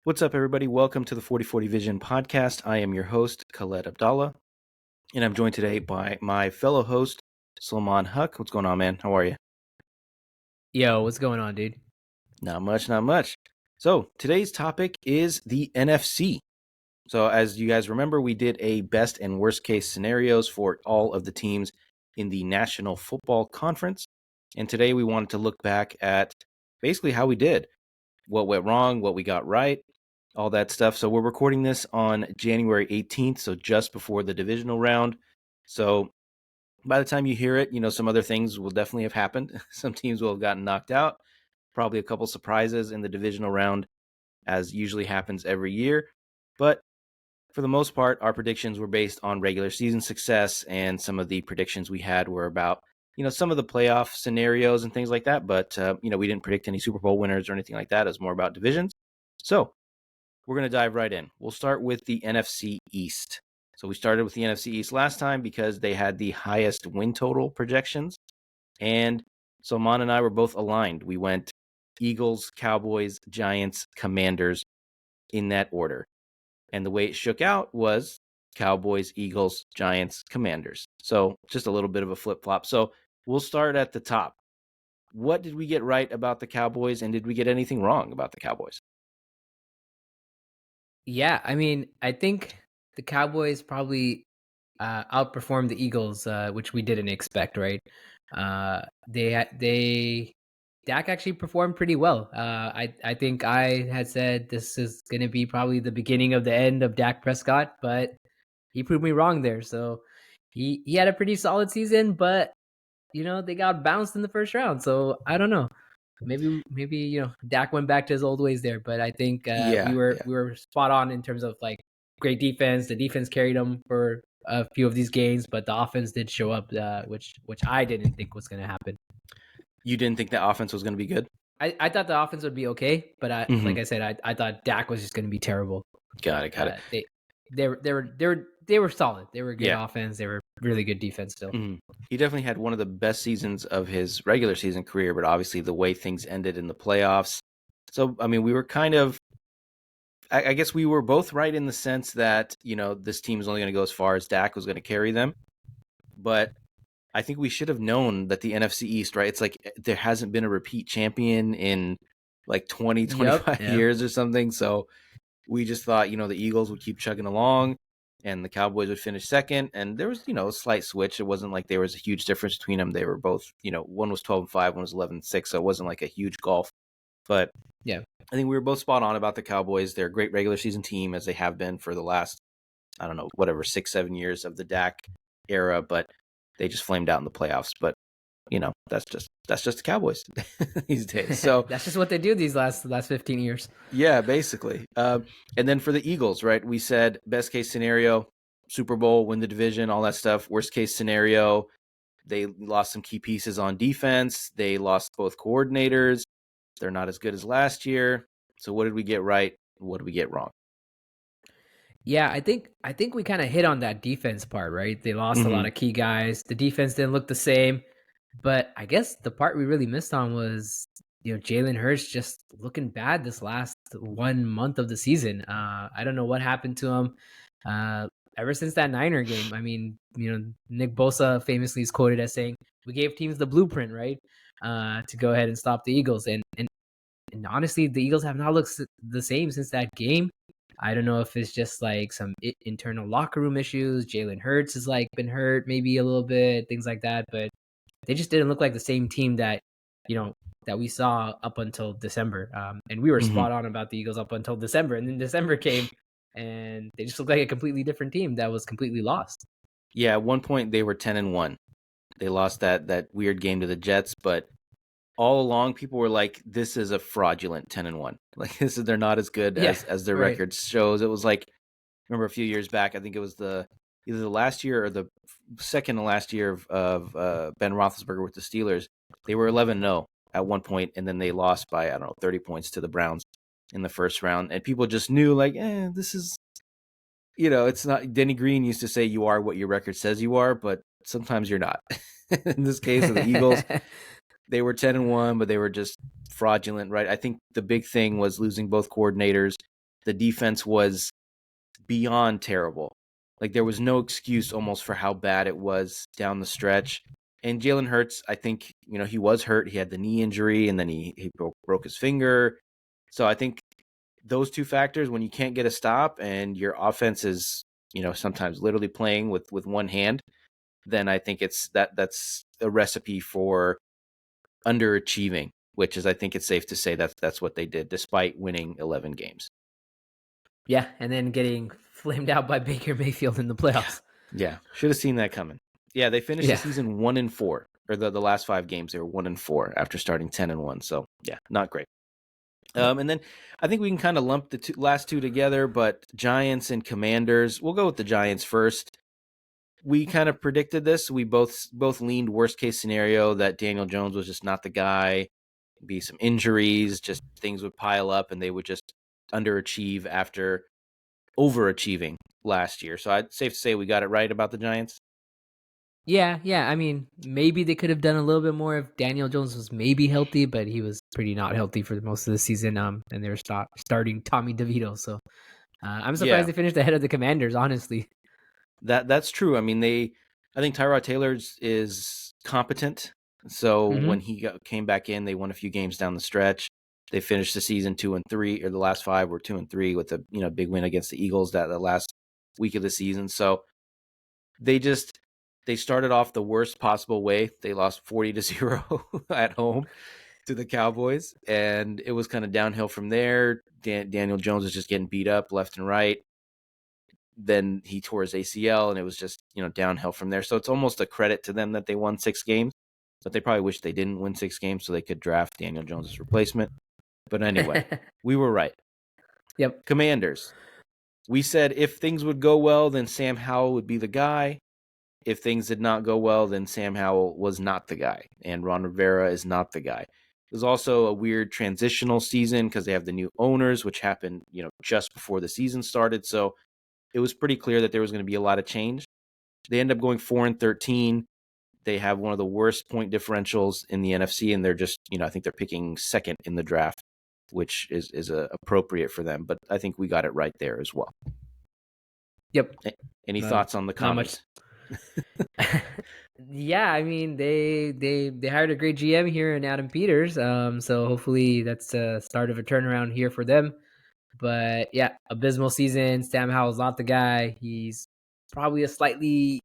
What's up, everybody? Welcome to the 4040 Vision Podcast. I am your host, Khaled Abdallah, and I'm joined today by my fellow host, Sulman Huck. What's going on, man? How are you? Yo, what's going on, dude? Not much. So today's topic is the NFC. So as you guys remember, we did a best and worst case scenarios for all of the teams in the National Football Conference. And today we wanted to look back at basically how we did, what went wrong, what we got right, all that stuff. So we're recording this on January 18th, so just before the divisional round. So by the time you hear it, some other things will definitely have happened. Some teams will have gotten knocked out, probably a couple surprises in the divisional round, as usually happens every year. But for the most part, our predictions were based on regular season success, and some of the predictions we had were about, some of the playoff scenarios and things like that. But, we didn't predict any Super Bowl winners or anything like that. It was more about divisions. So we're going to dive right in. We'll start with the NFC East. So we started with the NFC East last time because they had the highest win total projections. And Salman and I were both aligned. We went Eagles, Cowboys, Giants, Commanders in that order. And the way it shook out was Cowboys, Eagles, Giants, Commanders. So just a little bit of a flip-flop. So we'll start at the top. What did we get right about the Cowboys, and did we get anything wrong about the Cowboys? Yeah, I think the Cowboys probably outperformed the Eagles, which we didn't expect, right? Dak actually performed pretty well. I think I had said this is going to be probably the beginning of the end of Dak Prescott, but he proved me wrong there. So he had a pretty solid season, but they got bounced in the first round. So I don't know. Maybe Dak went back to his old ways there, but I think we were spot on in terms of like great defense. The defense carried them for a few of these games, but the offense did show up, which I didn't think was going to happen. You didn't think the offense was going to be good? I thought the offense would be okay, but like I said, I thought Dak was just going to be terrible. Got it. They were solid. They were good offense. They were really good defense still. He definitely had one of the best seasons of his regular season career, but obviously the way things ended in the playoffs. So, we were kind of, I guess we were both right in the sense that, this team is only going to go as far as Dak was going to carry them. But I think we should have known that the NFC East, right? It's like there hasn't been a repeat champion in like 25 years or something. So we just thought, the Eagles would keep chugging along and the Cowboys would finish second. And there was, a slight switch. It wasn't like there was a huge difference between them. They were both, one was 12-5, one was 11-6. So it wasn't like a huge gulf. But yeah, I think we were both spot on about the Cowboys. They're a great regular season team, as they have been for the last, 6-7 years of the Dak era. But they just flamed out in the playoffs. But that's just the Cowboys these days. So that's just what they do these last 15 years. Yeah, basically. And then for the Eagles, right? We said best case scenario, Super Bowl, win the division, all that stuff. Worst case scenario, they lost some key pieces on defense. They lost both coordinators. They're not as good as last year. So what did we get right? What did we get wrong? Yeah, I think we kind of hit on that defense part, right? They lost a lot of key guys. The defense didn't look the same. But I guess the part we really missed on was, Jalen Hurts just looking bad this last 1 month of the season. I don't know what happened to him. Ever since that Niner game, Nick Bosa famously is quoted as saying, "We gave teams the blueprint, right, to go ahead and stop the Eagles." And honestly, the Eagles have not looked the same since that game. I don't know if it's just like some internal locker room issues. Jalen Hurts has like been hurt maybe a little bit, things like that, but they just didn't look like the same team that we saw up until December. And we were spot on about the Eagles up until December, and then December came and they just looked like a completely different team that was completely lost. Yeah, at one point they were 10-1. They lost that weird game to the Jets, but all along people were like, this is a fraudulent 10-1. Like they're not as good as their record shows. It was like, remember a few years back, I think it was either the last year or the second to last year of Ben Roethlisberger with the Steelers. They were 11-0 at one point, and then they lost by 30 points to the Browns in the first round. And people just knew like, this is, it's not. Denny Green used to say, "You are what your record says you are," but sometimes you're not. In this case of the Eagles, they were 10-1, but they were just fraudulent, right? I think the big thing was losing both coordinators. the defense was beyond terrible. Like there was no excuse almost for how bad it was down the stretch. And Jalen Hurts, I think, he was hurt. He had the knee injury and then he broke his finger. So I think those two factors, when you can't get a stop and your offense is, sometimes literally playing with one hand, then I think that's a recipe for underachieving, which is, I think it's safe to say that's what they did despite winning 11 games. Yeah, and then getting flamed out by Baker Mayfield in the playoffs. Yeah. Should have seen that coming. Yeah, they finished the Yeah. season 1-4, or the last 5 games they were 1-4 after starting 10-1. So yeah, not great. And then I think we can kind of lump the last two together, but Giants and Commanders. We'll go with the Giants first. We kind of predicted this. We both leaned worst case scenario that Daniel Jones was just not the guy. Be some injuries, just things would pile up, and they would just underachieve after overachieving last year. So I'd safe to say we got it right about the Giants. Yeah. I mean, maybe they could have done a little bit more if Daniel Jones was maybe healthy, but he was pretty not healthy for most of the season. And they were starting Tommy DeVito. So I'm surprised Yeah, they finished ahead of the Commanders, honestly. that's true. I mean, I think Tyrod Taylor is competent. So when he came back in, they won a few games down the stretch. They finished the season 2-3, or the last 5 were 2-3 with a big win against the Eagles that the last week of the season. So they started off the worst possible way. They lost 40-0 at home to the Cowboys, and it was kind of downhill from there. Daniel Jones was just getting beat up left and right. Then he tore his ACL, and it was just downhill from there. So it's almost a credit to them that they won 6 games, but they probably wish they didn't win 6 games so they could draft Daniel Jones's replacement. But anyway, we were right. Yep. Commanders. We said if things would go well, then Sam Howell would be the guy. If things did not go well, then Sam Howell was not the guy, and Ron Rivera is not the guy. It was also a weird transitional season because they have the new owners, which happened, just before the season started. So it was pretty clear that there was going to be a lot of change. They end up going 4-13. They have one of the worst point differentials in the NFC, and they're just, I think they're picking second in the draft, which is appropriate for them. But I think we got it right there as well. Yep. Any thoughts on the commies? Yeah, I mean they hired a great GM here in Adam Peters. So hopefully that's the start of a turnaround here for them. But yeah, abysmal season. Sam Howell's not the guy. He's probably a slightly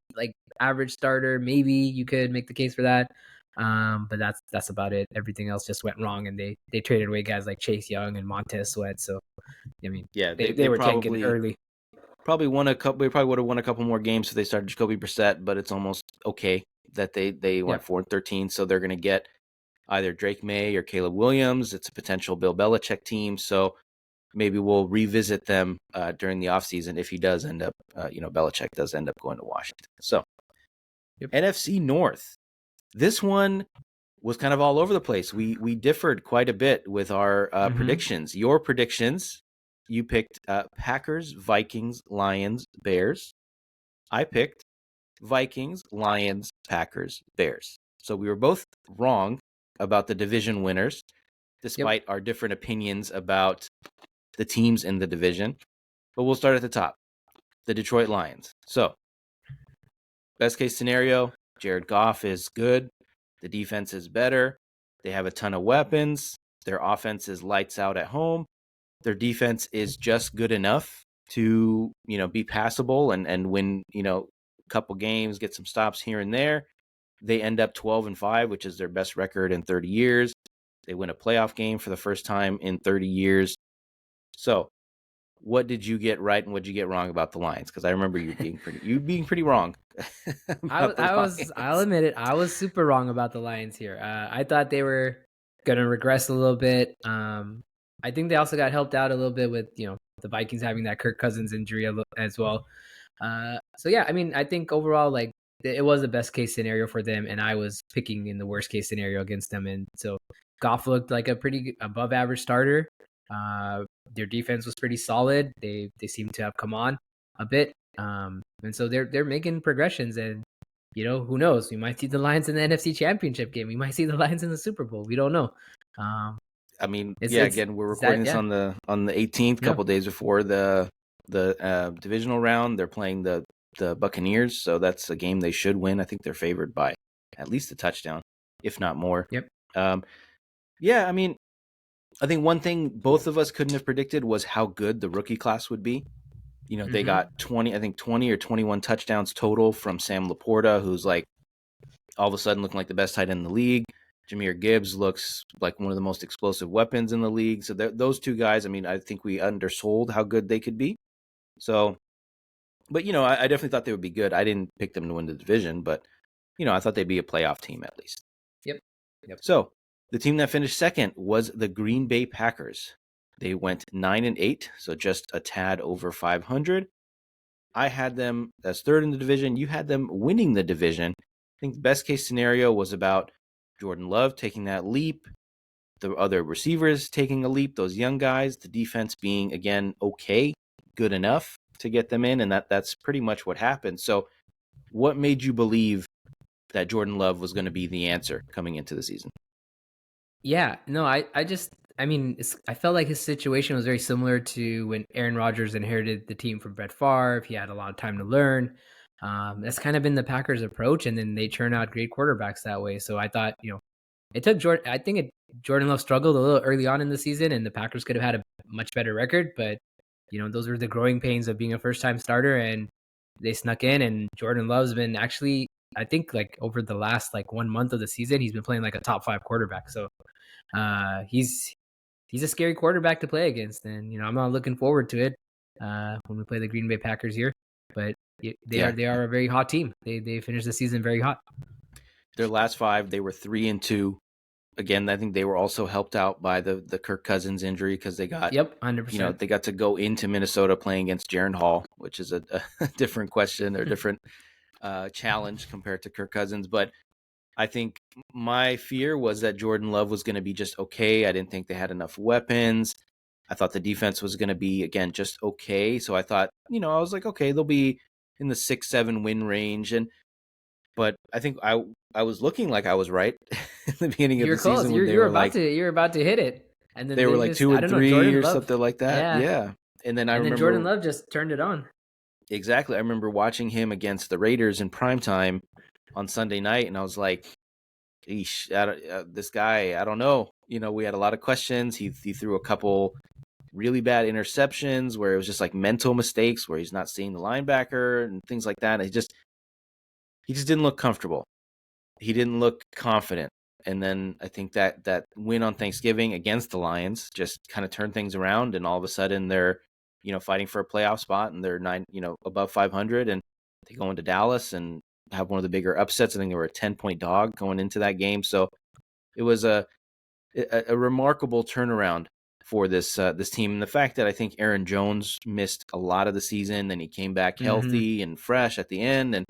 average starter. Maybe you could make the case for that. But that's about it. Everything else just went wrong, and they traded away guys like Chase Young and Montez Sweat. So I mean, yeah, they were tanking early. Probably won a couple. They probably would have won a couple more games if they started Jacoby Brissett, but it's almost okay that they went 4-13. So they're going to get either Drake May or Caleb Williams. It's a potential Bill Belichick team. So maybe we'll revisit them during the offseason if he does end up, Belichick does end up going to Washington. So NFC North. This one was kind of all over the place. We differed quite a bit with our predictions. Your predictions. You picked Packers, Vikings, Lions, Bears. I picked Vikings, Lions, Packers, Bears. So we were both wrong about the division winners, despite our different opinions about the teams in the division. But we'll start at the top. The Detroit Lions. So, best case scenario, Jared Goff is good. The defense is better. They have a ton of weapons. Their offense is lights out at home. Their defense is just good enough to, be passable and win, a couple games, get some stops here and there. They end up 12-5, which is their best record in 30 years. They win a playoff game for the first time in 30 years. So, what did you get right and what did you get wrong about the Lions? Because I remember you being pretty wrong. I'll admit it. I was super wrong about the Lions here. I thought they were gonna regress a little bit. I think they also got helped out a little bit with the Vikings having that Kirk Cousins injury as well. So yeah, I mean, I think overall it was the best case scenario for them, and I was picking in the worst case scenario against them. And so Goff looked like a pretty above average starter. Their defense was pretty solid. They seem to have come on a bit, and so they're making progressions. And who knows? We might see the Lions in the NFC Championship game. We might see the Lions in the Super Bowl. We don't know. I mean, It's yeah. it's Again, we're is recording that this yeah on the 18th, no couple days before the divisional round. They're playing the Buccaneers, so that's a game they should win. I think they're favored by at least a touchdown, if not more. yep Um, yeah, I mean, I think one thing both of us couldn't have predicted was how good the rookie class would be. You know, they got mm-hmm. 20, I think 20 or 21 touchdowns total from Sam Laporta, who's like all of a sudden looking like the best tight end in the league. Jameer Gibbs looks like one of the most explosive weapons in the league. So those two guys, I mean, I think we undersold how good they could be. So, but I definitely thought they would be good. I didn't pick them to win the division, but I thought they'd be a playoff team at least. Yep. Yep. So the team that finished second was the Green Bay Packers. They went 9-8, so just a tad over 500. I had them as third in the division. You had them winning the division. I think the best case scenario was about Jordan Love taking that leap, the other receivers taking a leap, those young guys, the defense being, again, okay, good enough to get them in, and that's pretty much what happened. So what made you believe that Jordan Love was going to be the answer coming into the season? Yeah, no, I mean, I felt like his situation was very similar to when Aaron Rodgers inherited the team from Brett Favre. He had a lot of time to learn. That's kind of been the Packers' approach, and then they churn out great quarterbacks that way. So I thought, it took Jordan. I think Jordan Love struggled a little early on in the season, and the Packers could have had a much better record. But those were the growing pains of being a first-time starter, and they snuck in. And Jordan Love's been actually, I think, like over the last like 1 month of the season, he's been playing like a top five quarterback. So he's a scary quarterback to play against, and I'm not looking forward to it when we play the Green Bay Packers here. But they are Yeah, they are a very hot team. They finished the season very hot. their last five, they were 3-2. Again, I think they were also helped out by the Kirk Cousins injury because they got Yep, 100%. they got to go into Minnesota playing against Jaron Hall, which is a different question or different challenge compared to Kirk Cousins. But I think my fear was that Jordan Love was going to be just okay. I didn't think they had enough weapons. I thought the defense was going to be, again, just okay. So I thought, I was like, okay, they'll be in the 6-7 win range. But I think I was looking like I was right in the beginning of You're the close. season when You're about to hit it, and then they were they like just, two I and don't know, three Jordan or Love. something like that. Yeah, Yeah. And then I and then Jordan remember Love just turned it on. exactly. I remember watching him against the Raiders in primetime on Sunday night, and I was like, "Eesh, this guy, I don't know." We had a lot of questions. He threw a couple really bad interceptions where it was just like mental mistakes, where he's not seeing the linebacker and things like that. And he just didn't look comfortable. He didn't look confident. And then I think that win on Thanksgiving against the Lions just kind of turned things around, and all of a sudden they're fighting for a playoff spot, and they're above 500, and they go into Dallas and have one of the bigger upsets. I think they were a 10-point dog going into that game, so it was a remarkable turnaround for this team. And the fact that I think Aaron Jones missed a lot of the season, and he came back Mm-hmm. healthy and fresh at the end, and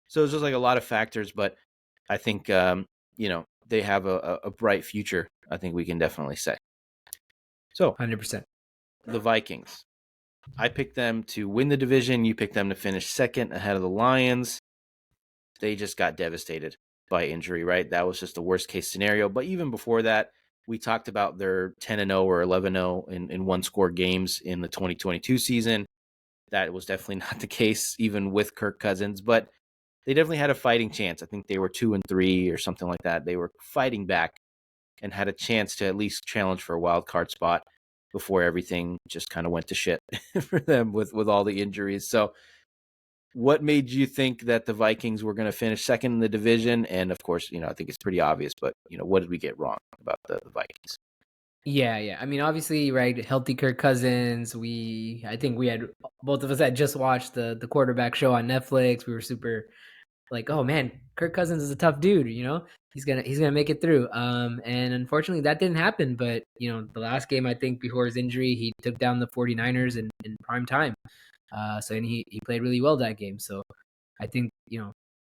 so it was just like a lot of factors, but I think they have a bright future. I think we can definitely say. So 100%. the Vikings, I picked them to win the division. You picked them to finish second ahead of the Lions. They just got devastated by injury, right? That was just the worst case scenario. But even before that, we talked about their 10-0 or 11-0 in one score games in the 2022 season. That was definitely not the case, even with Kirk Cousins. But they definitely had a fighting chance. I think they were 2-3 or something like that. They were fighting back and had a chance to at least challenge for a wild card spot before everything just kind of went to shit for them with all the injuries. So what made you think that the Vikings were going to finish second in the division? And of course, I think it's pretty obvious, but what did we get wrong about the Vikings? Yeah, yeah. I mean, obviously, right? Healthy Kirk Cousins. I think we had both of us had just watched the quarterback show on Netflix. We were super like, oh man, Kirk Cousins is a tough dude. He's gonna make it through. And unfortunately, that didn't happen. But the last game, I think before his injury, he took down the 49ers in prime time. And he played really well that game. So I think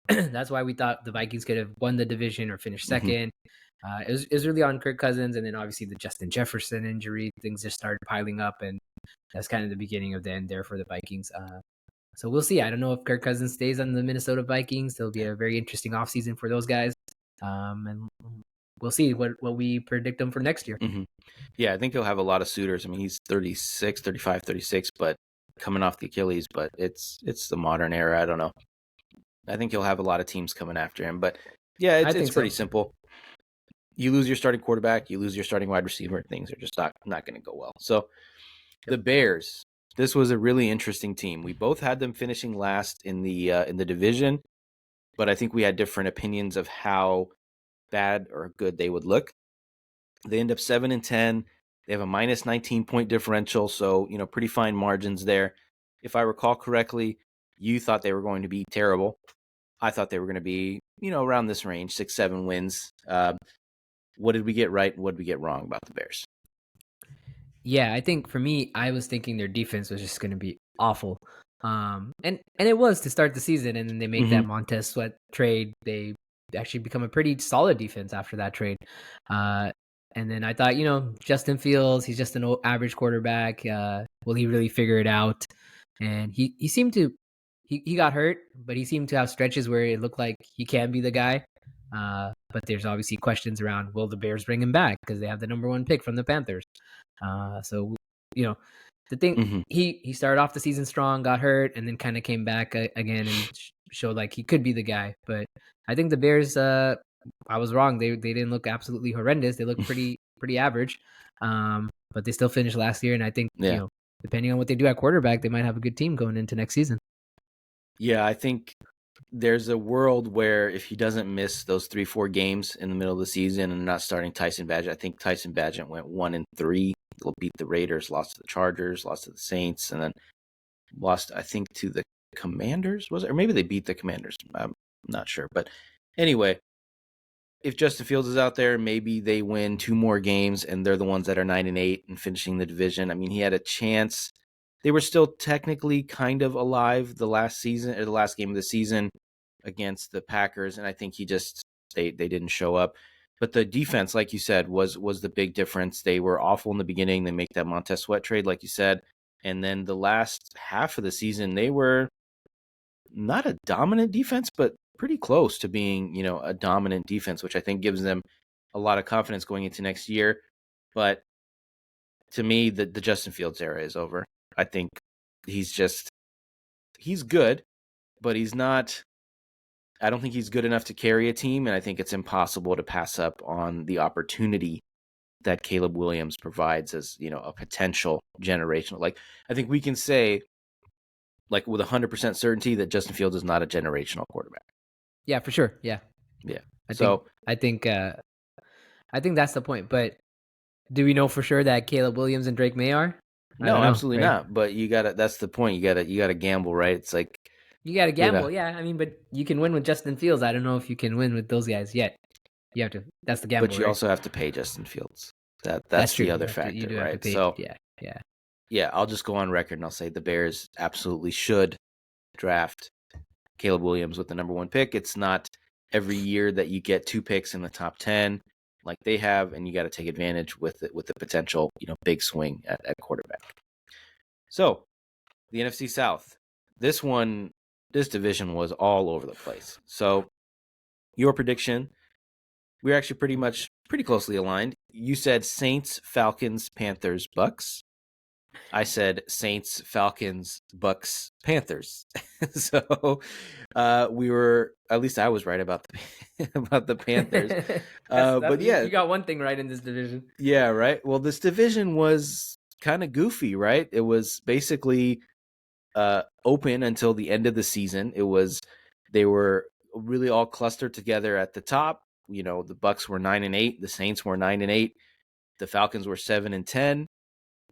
that's why we thought the Vikings could have won the division or finished Mm-hmm. second. It was really on Kirk Cousins, and then obviously the Justin Jefferson injury. Things just started piling up, and that's kind of the beginning of the end there for the Vikings. So we'll see. I don't know if Kirk Cousins stays on the Minnesota Vikings. There'll be Yeah. a very interesting offseason for those guys. And we'll see what we predict him for next year. Mm-hmm. Yeah, I think he'll have a lot of suitors. I mean, he's 36, 35, 36, but coming off the Achilles, but it's the modern era. I don't know. I think he'll have a lot of teams coming after him. But yeah, I it's think pretty so. simple. You lose your starting quarterback, you lose your starting wide receiver, things are just not going to go well. So the Yep. Bears, this was a really interesting team. We both had them finishing last in the division, but I think we had different opinions of how bad or good they would look. They end up 7-10. They have a minus 19-point differential, so pretty fine margins there. If I recall correctly, you thought they were going to be terrible. I thought they were going to be around this range, 6-7 wins. What did we get right and what did we get wrong about the Bears? Yeah, I think for me, I was thinking their defense was just going to be awful. And it was to start the season, and then they make Mm-hmm. that Montez Sweat trade. They actually become a pretty solid defense after that trade. And then I thought, Justin Fields, he's just an average quarterback. Will he really figure it out? And he seemed to. He got hurt, but he seemed to have stretches where it looked like he can be the guy. But there's obviously questions around, will the Bears bring him back because they have the number 1 pick from the Panthers. So the thing, Mm-hmm. he started off the season strong, got hurt, and then kind of came back again and showed like he could be the guy. But I think the Bears, I was wrong. They didn't look absolutely horrendous. They looked pretty average. But they still finished last year, and I think Yeah. depending on what they do at quarterback, they might have a good team going into next season. Yeah, I think there's a world where if he doesn't miss those 3-4 games in the middle of the season and not starting Tyson Bagent, I think Tyson Bagent went 1-3. They'll beat the Raiders, lost to the Chargers, lost to the Saints, and then lost, I think, to the Commanders. Was it? Or maybe they beat the Commanders. I'm not sure. But anyway, if Justin Fields is out there, maybe they win 2 more games and they're the ones that are 9-8 and finishing the division. I mean, he had a chance. They were still technically kind of alive the last season, or the last game of the season against the Packers, and I think they didn't show up. But the defense, like you said, was the big difference. They were awful in the beginning. They make that Montez Sweat trade, like you said, and then the last half of the season, they were not a dominant defense, but pretty close to being, a dominant defense, which I think gives them a lot of confidence going into next year. But to me, the Justin Fields era is over. I think he's good, but he's not. I don't think he's good enough to carry a team, and I think it's impossible to pass up on the opportunity that Caleb Williams provides as, a potential generational. Like, I think we can say, like, with 100% certainty that Justin Fields is not a generational quarterback. Yeah, for sure. Yeah, Yeah. I think So, I think I think that's the point. But do we know for sure that Caleb Williams and Drake May are? I no, don't know, absolutely right? not. But that's the point. You gotta gamble, right? It's like, You got to you know, gamble, yeah. I mean, but you can win with Justin Fields. I don't know if you can win with those guys yet. You have to. That's the gamble, but you right? also have to pay Justin Fields. That's That's true. the other You factor, do have to right? pay. So, Yeah, yeah. yeah, I'll just go on record and I'll say the Bears absolutely should draft Caleb Williams with the number 1 pick. It's not every year that you get 2 picks in the top 10 like they have, and you got to take advantage with it, with the potential, big swing at quarterback. So the NFC South, this division was all over the place. So your prediction, we're actually pretty closely aligned. You said Saints, Falcons, Panthers, Bucks. I said Saints, Falcons, Bucks, Panthers. So we were, at least I was right about the about the Panthers. That's But yeah, you got one thing right in this division. yeah, right. Well, this division was kind of goofy, right? It was basically open until the end of the season. They were really all clustered together at the top. The Bucks were 9-8, the Saints were 9-8, the Falcons were 7-10,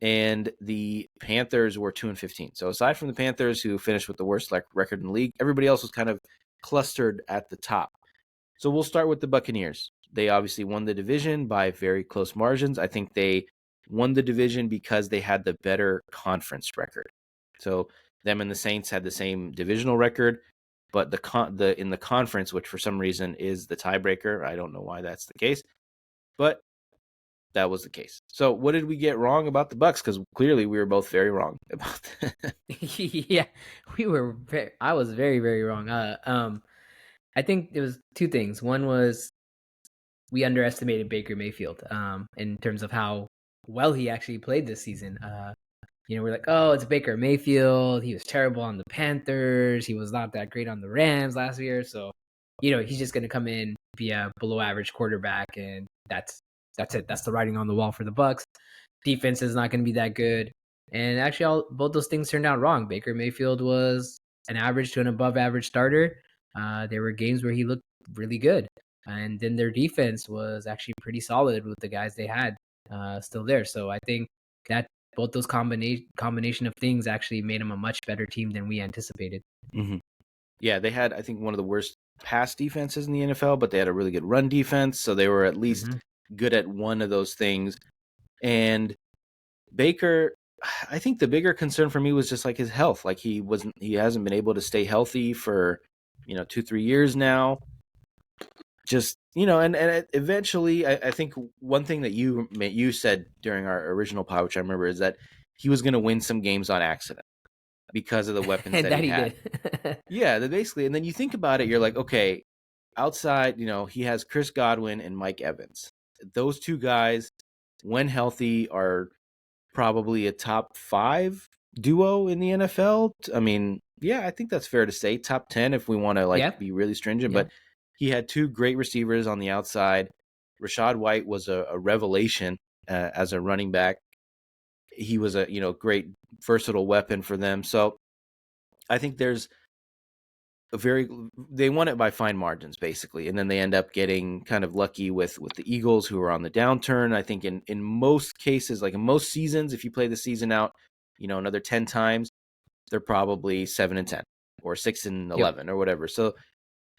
and the Panthers were 2-15. So aside from the Panthers, who finished with the worst record in the league, everybody else was kind of clustered at the top. So we'll start with the Buccaneers. They obviously won the division by very close margins. I think they won the division because they had the better conference record. So them and the Saints had the same divisional record, but in the conference, which for some reason is the tiebreaker, I don't know why that's the case, but that was the case. So what did we get wrong about the Bucks? Because clearly we were both very wrong about that. Yeah, I was very, very wrong. I think there was two things. One was we underestimated Baker Mayfield in terms of how well he actually played this season. We're like, oh, it's Baker Mayfield. He was terrible on the Panthers. He was not that great on the Rams last year. So, he's just going to come in, be a below average quarterback, and that's it. That's the writing on the wall for the Bucks. Defense is not going to be that good. And actually, both those things turned out wrong. Baker Mayfield was an average to an above average starter. There were games where he looked really good. And then their defense was actually pretty solid with the guys they had still there. So I think that both those combination of things actually made them a much better team than we anticipated. Mm-hmm. Yeah, they had, I think, one of the worst pass defenses in the NFL, but they had a really good run defense. So they were at least good at one of those things. And Baker, I think the bigger concern for me was just like his health. Like he hasn't been able to stay healthy for, 2-3 years now. Just, and eventually I think one thing that you said during our original pod, which I remember, is that he was going to win some games on accident because of the weapons that he had. Did. Yeah, basically. And then you think about it, you're like, okay, outside, he has Chris Godwin and Mike Evans. Those two guys, when healthy, are probably a top 5 duo in the NFL. I mean, yeah, I think that's fair to say. Top 10 if we want to be really stringent. Yeah. But he had 2 great receivers on the outside. Rachaad White was a revelation as a running back. He was a great versatile weapon for them. So I think there's they won it by fine margins basically, and then they end up getting kind of lucky with the Eagles, who are on the downturn. I think in most cases, like in most seasons, if you play the season out, another 10 times, they're probably 7-10 or 6-11 or whatever. So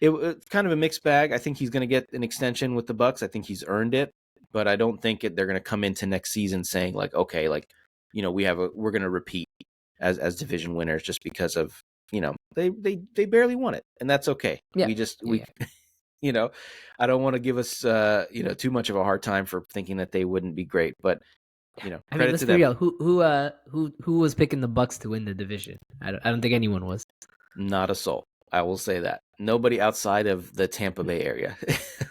it's kind of a mixed bag. I think he's going to get an extension with the Bucks. I think he's earned it, but I don't think they're going to come into next season saying like, okay, like we're going to repeat as division winners just because of they barely won it, and that's okay. Yeah. I don't want to give us too much of a hard time for thinking that they wouldn't be great, but I mean, let's be real. Who was picking the Bucks to win the division? I don't think anyone was. Not a soul. I will say that. Nobody outside of the Tampa Bay area.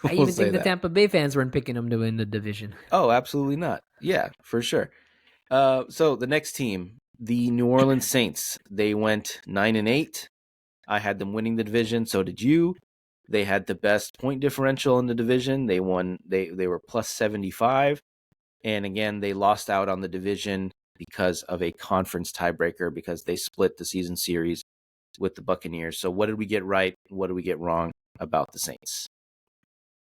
I even think the Tampa Bay fans weren't picking them to win the division. Oh, absolutely not. Yeah, for sure. So the next team, the New Orleans Saints, they went 9-8. I had them winning the division. So did you. They had the best point differential in the division. They won. They were plus 75. And again, they lost out on the division because of a conference tiebreaker, because they split the season series with the Buccaneers. So what did we get right? What did we get wrong about the Saints?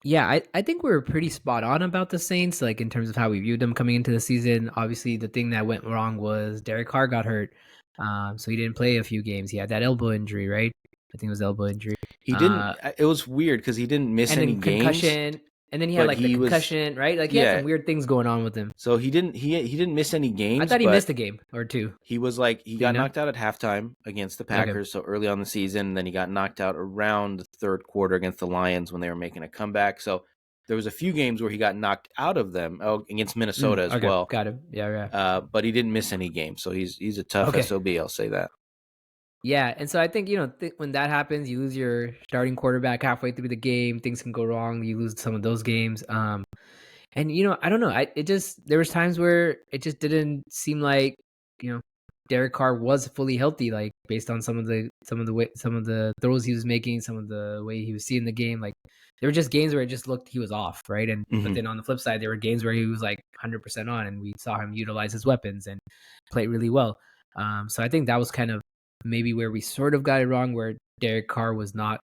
Yeah, I think we were pretty spot on about the Saints, like in terms of how we viewed them coming into the season. Obviously, the thing that went wrong was Derek Carr got hurt. So he didn't play a few games. He had that elbow injury, right? I think it was elbow injury. He didn't. It was weird because he didn't miss any concussion, games. And then he had like the concussion, right? Like he had some weird things going on with him. So he didn't miss any games. I thought he missed a game or two. He was like he got knocked out at halftime against the Packers, so early on the season. And then he got knocked out around the third quarter against the Lions when they were making a comeback. So there was a few games where he got knocked out of them against Minnesota as well. Got him. Yeah. But he didn't miss any games, so he's a tough SOB. I'll say that. Yeah, and so I think when that happens, you lose your starting quarterback halfway through the game. Things can go wrong. You lose some of those games. And I don't know. There was times where it just didn't seem like Derek Carr was fully healthy, like based on some of the throws he was making, some of the way he was seeing the game. Like there were just games where it just looked he was off, right? And but then on the flip side, there were games where he was like 100% on, and we saw him utilize his weapons and play really well. So I think that was kind of maybe where we sort of got it wrong, where Derek Carr was not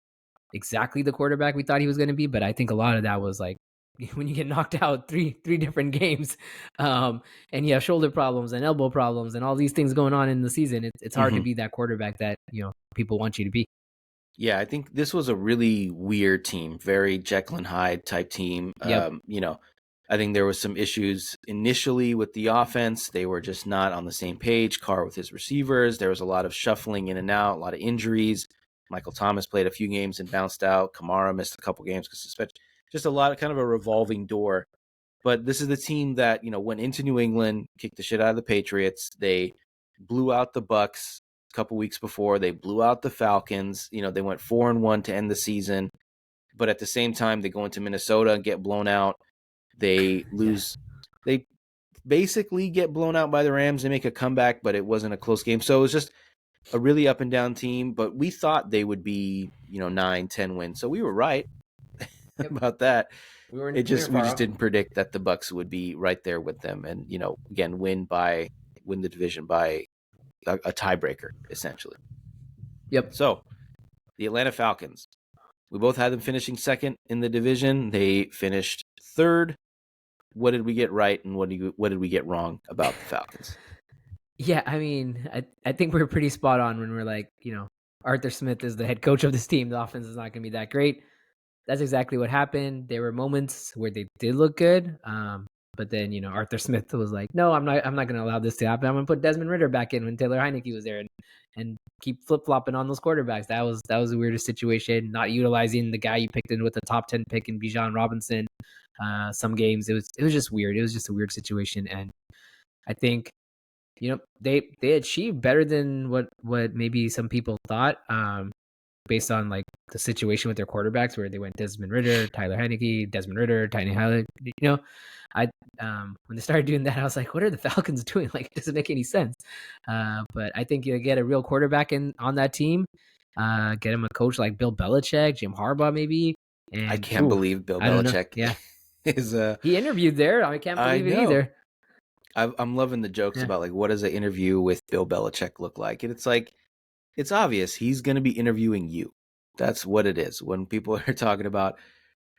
exactly the quarterback we thought he was going to be. But I think a lot of that was like when you get knocked out three different games, and you have shoulder problems and elbow problems and all these things going on in the season, it's hard to be that quarterback that people want you to be. Yeah, I think this was a really weird team, very Jekyll and Hyde type team. Yep. I think there was some issues initially with the offense. They were just not on the same page. Carr with his receivers. There was a lot of shuffling in and out, a lot of injuries. Michael Thomas played a few games and bounced out. Kamara missed a couple games because suspension. Just a lot of kind of a revolving door. But this is the team that, went into New England, kicked the shit out of the Patriots. They blew out the Bucks a couple weeks before. They blew out the Falcons. They went 4-1 to end the season. but at the same time, they go into Minnesota and get blown out. They lose. They basically get blown out by the Rams. They make a comeback, but it wasn't a close game. So it was just a really up and down team. But we thought they would be, 9-10 wins. So we were right Yep. about that. We were We far just off. didn't predict that the Bucks would be right there with them, and again win the division by a tiebreaker essentially. Yep. So the Atlanta Falcons, we both had them finishing second in the division. They finished third. What did we get right, and what did we get wrong about the Falcons? Yeah, I mean, I think we were pretty spot on when we're like, Arthur Smith is the head coach of this team. The offense is not going to be that great. That's exactly what happened. There were moments where they did look good, but then Arthur Smith was like, "No, I'm not going to allow this to happen. I'm going to put Desmond Ritter back in when Taylor Heineke was there, and keep flip flopping on those quarterbacks." That was the weirdest situation. Not utilizing the guy you picked in with the top 10 pick in Bijan Robinson. Some games it was just weird. It was just a weird situation, and I think they achieved better than what maybe some people thought. Based on like the situation with their quarterbacks, where they went Desmond Ritter, Tyler Heineke, Desmond Ritter, Tiny Hallett. I when they started doing that, I was like, what are the Falcons doing? Like, it doesn't make any sense. But I think you get a real quarterback on that team. Get him a coach like Bill Belichick, Jim Harbaugh, maybe. And I can't believe Bill I don't know. Belichick Yeah, is he interviewed there. I can't I believe it know. either. I'm loving the jokes about like what does an interview with Bill Belichick look like, and it's like it's obvious he's going to be interviewing you. That's what it is. When people are talking about,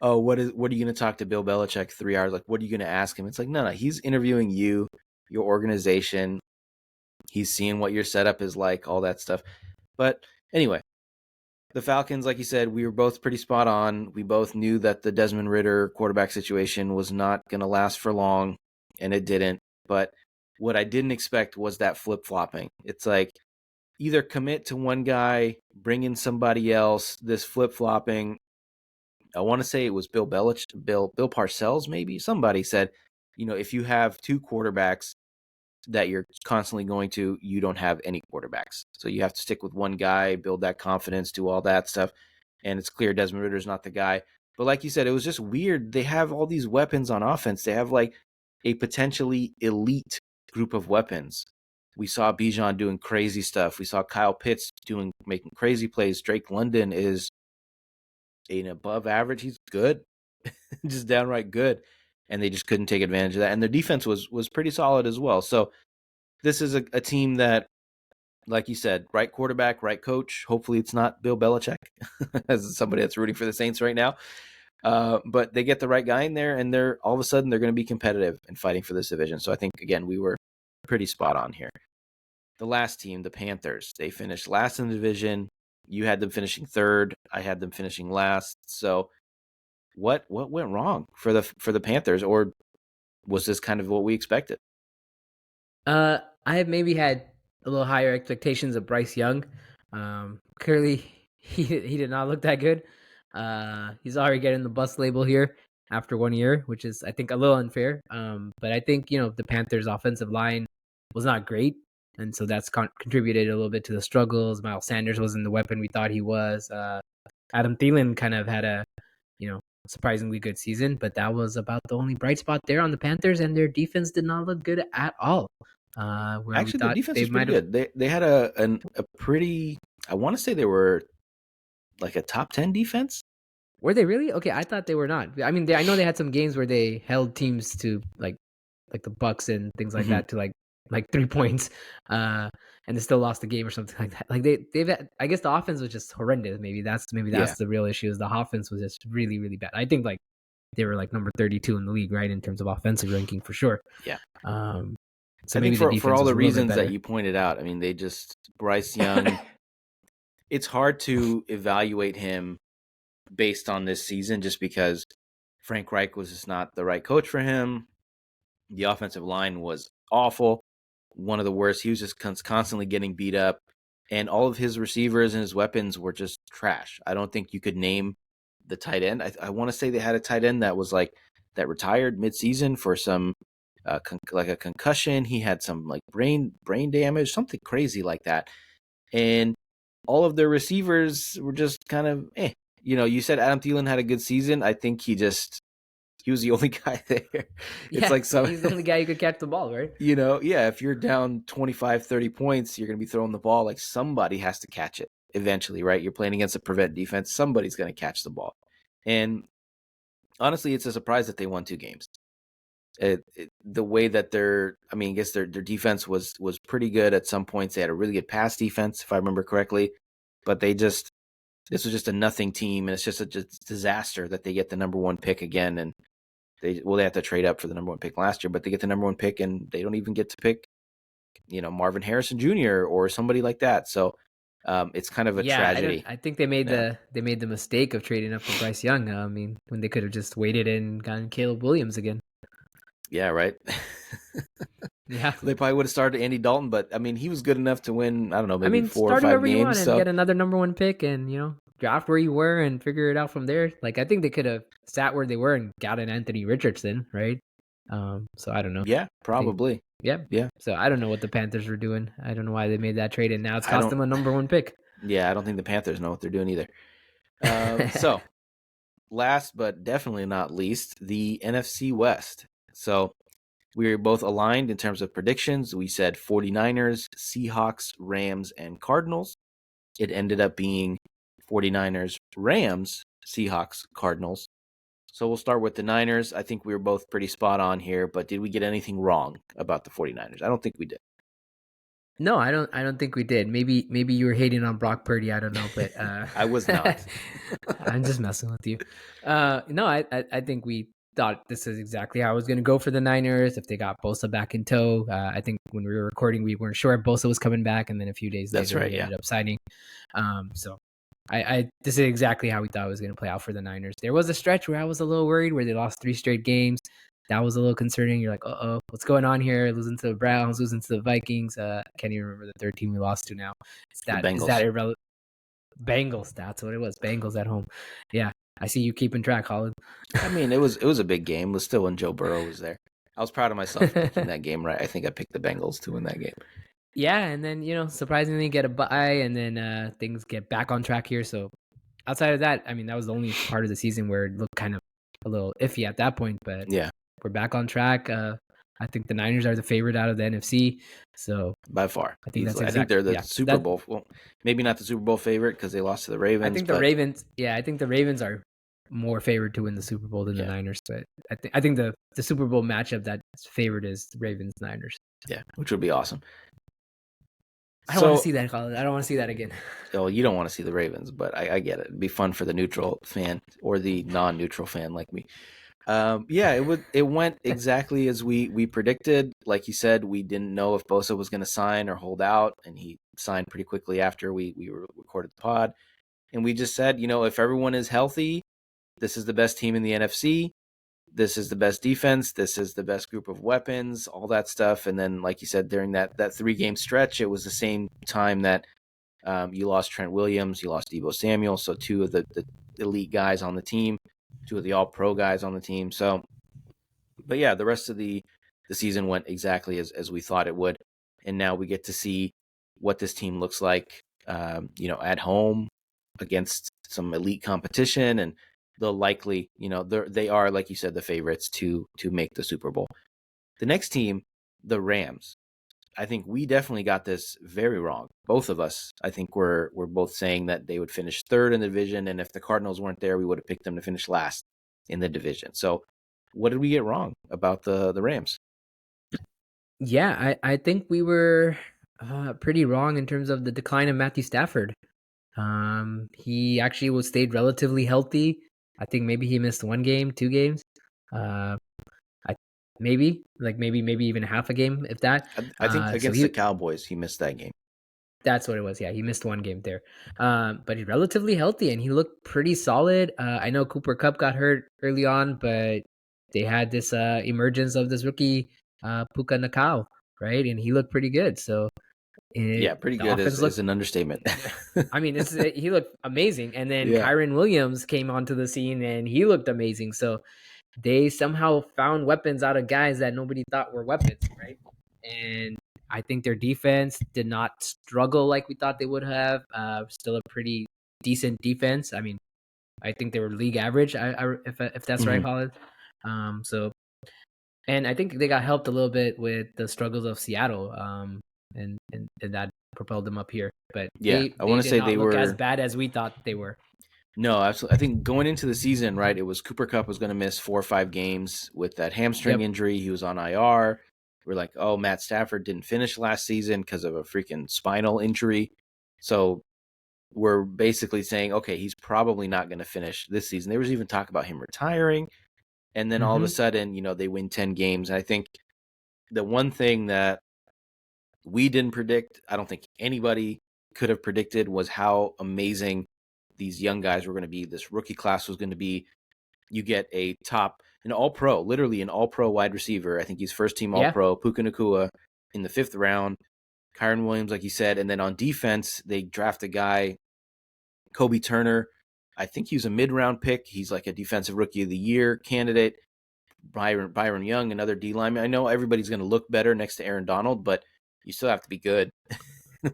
oh, what are you going to talk to Bill Belichick 3 hours? Like, what are you going to ask him? It's like, no, he's interviewing you, your organization. He's seeing what your setup is like, all that stuff. But anyway, the Falcons, like you said, we were both pretty spot on. We both knew that the Desmond Ritter quarterback situation was not going to last for long, and it didn't. But what I didn't expect was that flip-flopping. It's like either commit to one guy, bring in somebody else, this flip-flopping. I want to say it was Bill Parcells, maybe. Somebody said, if you have two quarterbacks that you're constantly going to, you don't have any quarterbacks. So you have to stick with one guy, build that confidence, do all that stuff. And it's clear Desmond Ritter's not the guy. But like you said, it was just weird. They have all these weapons on offense. They have like a potentially elite group of weapons. We saw Bijan doing crazy stuff. We saw Kyle Pitts making crazy plays. Drake London is an above average. He's good, just downright good. And they just couldn't take advantage of that. And their defense was pretty solid as well. So this is a team that, like you said, right quarterback, right coach. Hopefully it's not Bill Belichick as somebody that's rooting for the Saints right now. But they get the right guy in there, and they're all of a sudden they're going to be competitive and fighting for this division. So I think, again, we were pretty spot on here. The last team, the Panthers, they finished last in the division. You had them finishing third. I had them finishing last. So what went wrong for the Panthers, or was this kind of what we expected? I have maybe had a little higher expectations of Bryce Young. Clearly, he did not look that good. He's already getting the bust label here after 1 year, which is, I think, a little unfair. But I think the Panthers' offensive line was not great, and so that's contributed a little bit to the struggles. Miles Sanders wasn't the weapon we thought he was. Adam Thielen kind of had a surprisingly good season, but that was about the only bright spot there on the Panthers, and their defense did not look good at all. Where Actually, their defense was might pretty have good. They had a pretty. I want to say they were like a top 10 defense. Were they really? Okay, I thought they were not. I mean, I know they had some games where they held teams to like the Bucks and things like that to like 3 points, and they still lost the game or something like that. Like they've had, I guess the offense was just horrendous. Maybe that's the real issue. Is the offense was just really really bad. I think like they were like number 32 in the league, right, in terms of offensive ranking for sure. Yeah. So I maybe think the for defense all was the a little bit reasons that better. you pointed out, I mean, they just Bryce Young. It's hard to evaluate him based on this season, just because Frank Reich was just not the right coach for him. The offensive line was awful, one of the worst. He was just constantly getting beat up, and all of his receivers and his weapons were just trash. I don't think you could name the tight end. I want to say they had a tight end that was like that retired midseason for some like a concussion. He had some like brain damage, something crazy like that, and all of their receivers were just kind of You said Adam Thielen had a good season. I think he was the only guy there. It's Yeah, like some, he's the only guy who could catch the ball, right? yeah, if you're down 25, 30 points, you're going to be throwing the ball. Like somebody has to catch it eventually, right? You're playing against a prevent defense. Somebody's going to catch the ball. And honestly, it's a surprise that they won 2 games. The way that I guess their defense was pretty good at some points. They had a really good pass defense, if I remember correctly, but this was just a nothing team, and it's just a disaster that they get the number 1 pick again. And they have to trade up for the number 1 pick last year, but they get the number 1 pick and they don't even get to pick, Marvin Harrison Jr. or somebody like that. So it's kind of a Yeah, tragedy. I think they made Yeah. the mistake of trading up for Bryce Young. I mean, when they could have just waited and gotten Caleb Williams again. Yeah, right. Yeah. They probably would have started Andy Dalton, but I mean, he was good enough to win, I don't know, I maybe mean, 4 or start 5 whoever you want games. and So get another number 1 pick and, draft where you were and figure it out from there. Like, I think they could have sat where they were and got an Anthony Richardson, right? So I don't know. yeah, I think, probably. yeah. Yeah. So I don't know what the Panthers were doing. I don't know why they made that trade, and now it's I cost don't them a number 1 pick. Yeah, I don't think the Panthers know what they're doing either. So last but definitely not least, the NFC West. So we were both aligned in terms of predictions. We said 49ers, Seahawks, Rams, and Cardinals. It ended up being 49ers, Rams, Seahawks, Cardinals. So we'll start with the Niners. I think we were both pretty spot on here, but did we get anything wrong about the 49ers? I don't think we did. No, I don't. I don't think we did. Maybe you were hating on Brock Purdy. I don't know, but I was not. I'm just messing with you. No, I think we thought this is exactly how I was going to go for the Niners if they got Bosa back in tow. I think when we were recording, we weren't sure if Bosa was coming back, and then a few days That's later, right, he yeah. ended up signing. So this is exactly how we thought it was going to play out for the Niners. There was a stretch where I was a little worried, where they lost 3 straight games. That was a little concerning. You're like, uh-oh, what's going on here? Losing to the Browns, losing to the Vikings. I can't even remember the third team we lost to now. The Is that Bengals. irrelevant? Bengals. That's what it was. Bengals at home. Yeah, I see you keeping track, Khaled. I mean, it was a big game. It was still when Joe Burrow was there. I was proud of myself for picking that game right. I think I picked the Bengals to win that game. Yeah, and then surprisingly get a bye, and then things get back on track here. So outside of that, I mean, that was the only part of the season where it looked kind of a little iffy at that point. But Yeah, we're back on track. I think the Niners are the favorite out of the NFC. So by far, I think that's easily. I think they're the Super that Bowl. Well, maybe not the Super Bowl favorite because they lost to the Ravens. I think the but Ravens. Yeah, I think the Ravens are more favored to win the Super Bowl than the yeah, Niners. But I think the Super Bowl matchup that's favored is Ravens Niners. yeah, which would be awesome. I don't want to see that, Colin. I don't want to see that again. Well, you don't want to see the Ravens, but I get it. It'd be fun for the neutral fan or the non-neutral fan like me. Yeah, it went exactly as we predicted. Like you said, we didn't know if Bosa was going to sign or hold out, and he signed pretty quickly after we recorded the pod. And we just said, if everyone is healthy, this is the best team in the NFC. This is the best defense. This is the best group of weapons, all that stuff. And then, like you said, during that 3-game stretch, it was the same time that you lost Trent Williams, you lost Deebo Samuel, so 2 of the elite guys on the team, 2 of the all-pro guys on the team. So, but yeah, the rest of the season went exactly as we thought it would. And now we get to see what this team looks like, at home against some elite competition, and they'll likely, they are, like you said, the favorites to make the Super Bowl. The next team, the Rams. I think we definitely got this very wrong. Both of us, I think we're both saying that they would finish 3rd in the division, and if the Cardinals weren't there, we would have picked them to finish last in the division. So, what did we get wrong about the Rams? Yeah, I think we were pretty wrong in terms of the decline of Matthew Stafford. He actually stayed relatively healthy. I think maybe he missed 1 game, 2 games. Maybe even half a game, if that. I think So against the Cowboys, he missed that game. That's what it was. Yeah, he missed 1 game there. But he's relatively healthy and he looked pretty solid. I know Cooper Kupp got hurt early on, but they had this emergence of this rookie Puka Nakao, right? And he looked pretty good. So yeah, pretty good is an understatement. I mean, he looked amazing. And then Yeah. Kyren Williams came onto the scene and he looked amazing. So they somehow found weapons out of guys that nobody thought were weapons, right? And I think their defense did not struggle like we thought they would have. Still a pretty decent defense. I mean, I think they were league average. If that's right, Mhm. Khaled. So and I think they got helped a little bit with the struggles of Seattle. And that propelled them up here. But Yeah, they I they want to did say not they look as were. bad as we thought they were. No, absolutely. I think going into the season, right, it was Cooper Cup was going to miss 4 or 5 games with that hamstring Yep. injury. He was on IR. We're like, oh, Matt Stafford didn't finish last season because of a freaking spinal injury. So we're basically saying, okay, he's probably not going to finish this season. There was even talk about him retiring. And then all of a Mm-hmm. sudden, they win 10 games. And I think the one thing that we didn't predict, I don't think anybody could have predicted, was how amazing these young guys were going to be. This rookie class was going to be. You get an all pro, literally an all pro wide receiver. I think he's first team all Yeah. pro, Puka Nakua in the 5th round. Kyron Williams, like you said. And then on defense, they draft a guy, Kobe Turner. I think he was a mid-round pick. He's like a defensive rookie of the year candidate. Byron Young, another D lineman. I know everybody's going to look better next to Aaron Donald, but you still have to be good.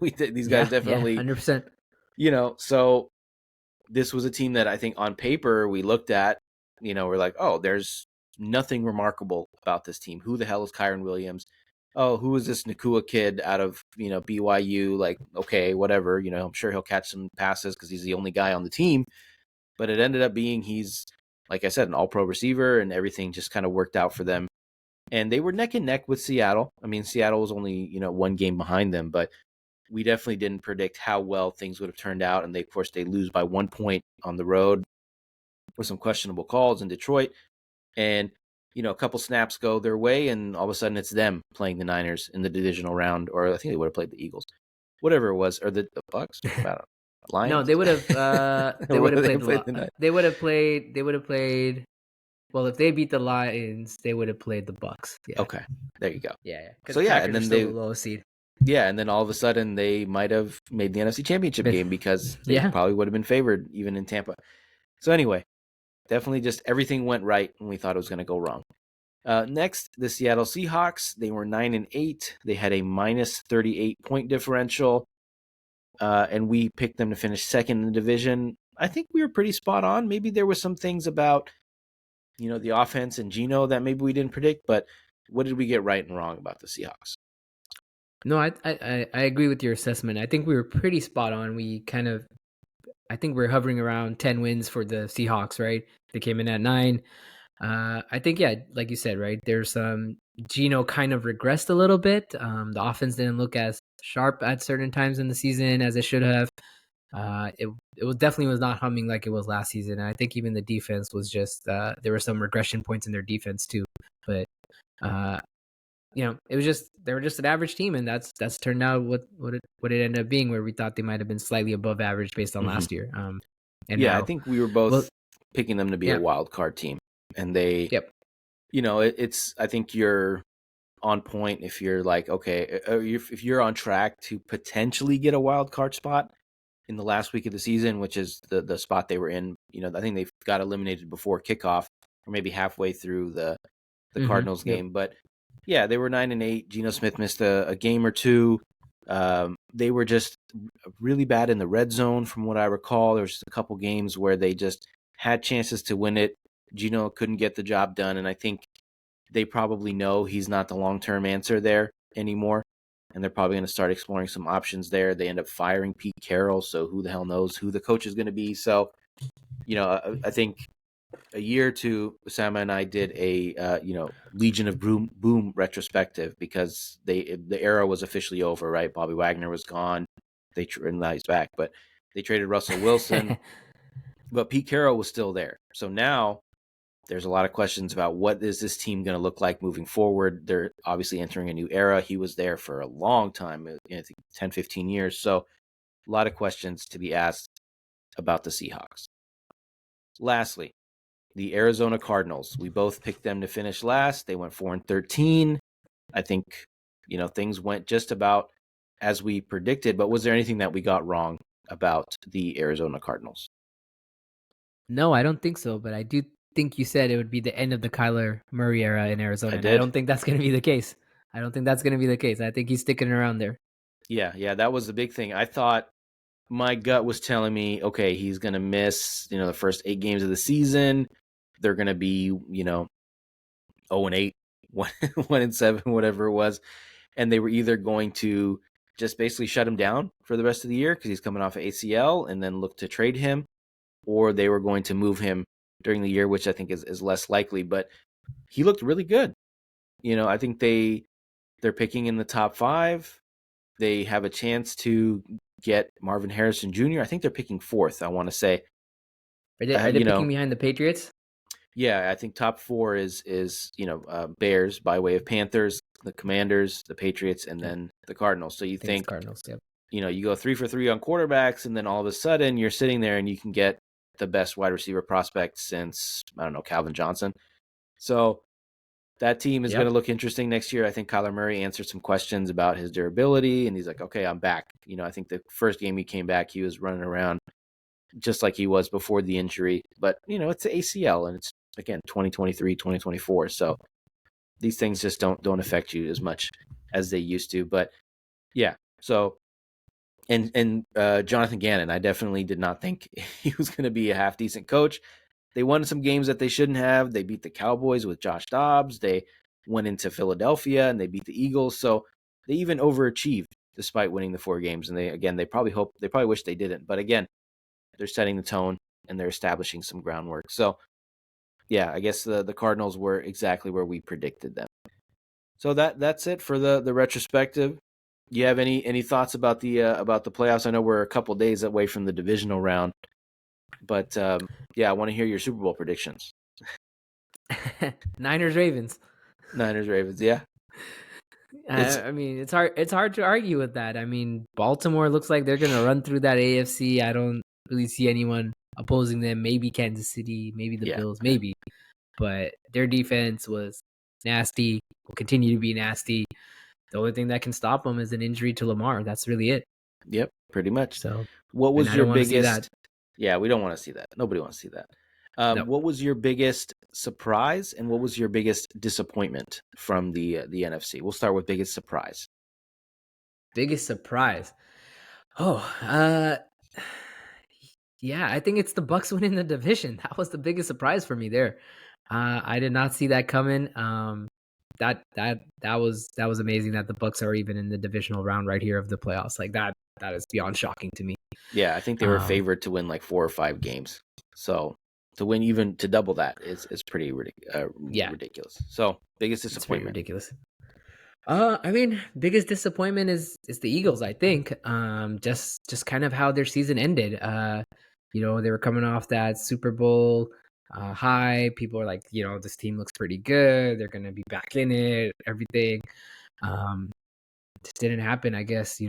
These guys Yeah. Yeah. definitely, 100%. so this was a team that I think on paper we looked at, we're like, oh, there's nothing remarkable about this team. Who the hell is Kyron Williams? Oh, who is this Nakua kid out of, BYU? Like, okay, whatever, I'm sure he'll catch some passes because he's the only guy on the team. But it ended up being he's, like I said, an all pro receiver, and everything just kind of worked out for them. And they were neck and neck with Seattle. I mean, Seattle was only, 1 game behind them, but we definitely didn't predict how well things would have turned out. And of course, they lose by 1 point on the road with some questionable calls in Detroit. And, a couple snaps go their way, and all of a sudden it's them playing the Niners in the divisional round, or I think they would have played the Eagles, whatever it was, or the Bucks, about No, Lions, they would have. They or would have they played the. played the Niners. They would have played. They would have played. Well, if they beat the Lions, they would have played the Bucks. Yeah. Okay, there you go. Yeah. Because So the yeah, and Packers are then still the lowest seed. and then all of a sudden they might have made the NFC Championship game because they Yeah. probably would have been favored even in Tampa. So anyway, definitely just everything went right when we thought it was going to go wrong. Next, the Seattle Seahawks. They were 9-8. They had a minus 38 point differential, and we picked them to finish second in the division. I think we were pretty spot on. Maybe there were some things about, the offense and Geno that maybe we didn't predict, but what did we get right and wrong about the Seahawks? No, I agree with your assessment. I think we were pretty spot on. I think we're hovering around 10 wins for the Seahawks, right? They came in at 9. I think, yeah, like you said, right? There's Geno kind of regressed a little bit. The offense didn't look as sharp at certain times in the season as it should have. It was definitely was not humming like it was last season. And I think even the defense was just there were some regression points in their defense too. But uh, it was just they were just an average team, and that's turned out what it ended up being, where we thought they might have been slightly above average based on Mm-hmm. last year. And Yeah, I now, think we were well, both picking them to be a yeah, wild card team, and they, yep. it's. I think you're on point if you're like, okay, if you're on track to potentially get a wild card spot in the last week of the season, which is the spot they were in. I think they got eliminated before kickoff, or maybe halfway through the Cardinals Yep. game. But yeah, they were 9-8. Geno Smith missed a game or two. They were just really bad in the red zone, from what I recall. There was just a couple games where they just had chances to win it. Geno couldn't get the job done, and I think they probably know he's not the long-term answer there anymore, and they're probably going to start exploring some options there. They end up firing Pete Carroll, so who the hell knows who the coach is going to be. So, I think a year or two, Osama and I did a Legion of Boom retrospective, because the era was officially over, right? Bobby Wagner was gone. And now he's back, but they traded Russell Wilson, but Pete Carroll was still there. So now there's a lot of questions about what is this team going to look like moving forward. They're obviously entering a new era. He was there for a long time, I think 10, 15 years. So a lot of questions to be asked about the Seahawks. Lastly, the Arizona Cardinals. We both picked them to finish last. They went 4-13. I think, things went just about as we predicted, but was there anything that we got wrong about the Arizona Cardinals? No, I don't think so. But I do think you said it would be the end of the Kyler Murray era in I Arizona, and I did. don't think that's going to be the case. I don't think that's going to be the case. I think he's sticking around there. Yeah, that was the big thing. I thought my gut was telling me, okay, he's going to miss, the first 8 games of the season. They're going to be, 0-8, 1-7, whatever it was. And they were either going to just basically shut him down for the rest of the year because he's coming off of ACL and then look to trade him, or they were going to move him during the year, which I think is less likely. But he looked really good. I think they're picking in the top 5. They have a chance to get Marvin Harrison Jr. I think they're picking 4th, I want to say. Are they picking behind the Patriots? Yeah, I think top 4 is Bears by way of Panthers, the Commanders, the Patriots, and Yeah, then the Cardinals. So you I think it's think, Cardinals. Yep. you go 3 for 3 on quarterbacks, and then all of a sudden you're sitting there and you can get the best wide receiver prospect since, I don't know, Calvin Johnson. So that team is going to look interesting next year. I think Kyler Murray answered some questions about his durability, and he's like, okay, I'm back. I think the first game he came back, he was running around just like he was before the injury. But, it's the ACL, and it's, again, 2023, 2024. So these things just don't affect you as much as they used to. But, yeah, so and Jonathan Gannon, I definitely did not think he was going to be a half-decent coach. They won some games that they shouldn't have. They beat the Cowboys with Josh Dobbs. They went into Philadelphia and they beat the Eagles. So they even overachieved despite winning the 4 games. And they probably wish they didn't. But again, they're setting the tone and they're establishing some groundwork. So yeah, I guess the Cardinals were exactly where we predicted them. So that's it for the retrospective. Do you have any thoughts about the playoffs? I know we're a couple days away from the divisional round, but yeah, I want to hear your Super Bowl predictions. Niners Ravens. Niners Ravens, yeah. I mean, it's hard to argue with that. I mean, Baltimore looks like they're gonna run through that AFC. I don't really see anyone opposing them. Maybe Kansas City, maybe the Bills, maybe. But their defense was nasty. Will continue to be nasty. The only thing that can stop them is an injury to Lamar. That's really it. Yep, pretty much. So, what was your biggest? Yeah, we don't want to see that. Nobody wants to see that. No. What was your biggest surprise and what was your biggest disappointment from the NFC? We'll start with biggest surprise. Biggest surprise. Oh, yeah, I think it's the Bucks winning the division. That was the biggest surprise for me there. I did not see that coming. That was amazing that the Bucks are even in the divisional round right here of the playoffs. Like that is beyond shocking to me. Yeah, I think they were favored to win like 4 or 5 games. So to win even to double that is pretty ridiculous. So biggest disappointment. It's ridiculous. I mean, biggest disappointment is the Eagles. I think. Just kind of how their season ended. They were coming off that Super Bowl high. People are like, this team looks pretty good. They're gonna be back in it. Everything. Just didn't happen. I guess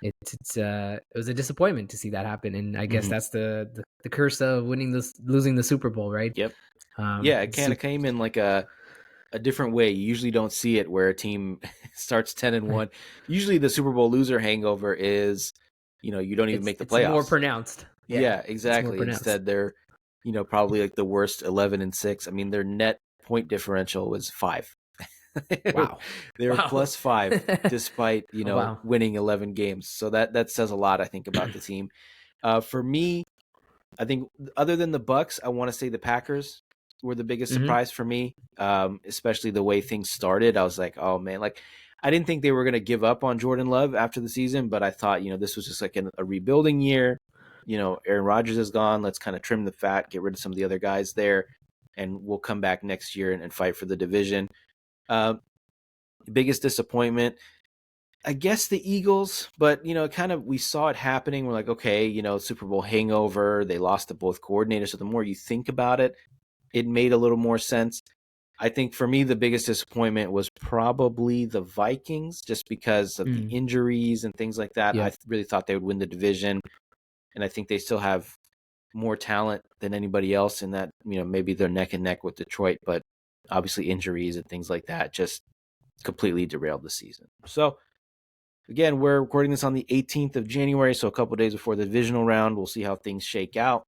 it was a disappointment to see that happen, and I guess that's the curse of losing the Super Bowl, right? Yep. Yeah, it kind of came in like a different way. You usually don't see it where a team starts 10-1. Usually the Super Bowl loser hangover is, you don't even make the playoffs. It's more pronounced. Yeah, exactly. Instead, they're, probably like the worst 11-6. I mean, their net point differential was 5. Wow. They were plus 5 despite, winning 11 games. So that says a lot, I think, about the team. For me, I think other than the Bucks, I want to say the Packers were the biggest surprise for me, especially the way things started. I was like, oh, man, like I didn't think they were going to give up on Jordan Love after the season, but I thought, this was just like a rebuilding year. Aaron Rodgers is gone. Let's kind of trim the fat, get rid of some of the other guys there, and we'll come back next year and fight for the division. Biggest disappointment, I guess the Eagles, but kind of we saw it happening. We're like, okay, Super Bowl hangover. They lost to both coordinators. So the more you think about it, it made a little more sense. I think for me, the biggest disappointment was probably the Vikings, just because of the injuries and things like that. Yeah. I really thought they would win the division, and I think they still have more talent than anybody else in that, maybe they're neck and neck with Detroit, but obviously injuries and things like that just completely derailed the season. So again, we're recording this on the 18th of January, so a couple of days before the divisional round. We'll see how things shake out.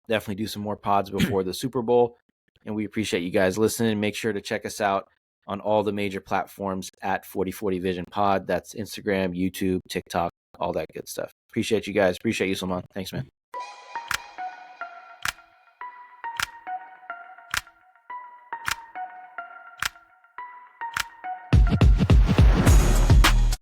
Definitely do some more pods before the Super Bowl, and we appreciate you guys listening. Make sure to check us out on all the major platforms at 4040 Vision Pod. That's Instagram, YouTube, TikTok, all that good stuff. Appreciate you guys. Appreciate you, Sulman. Thanks, man.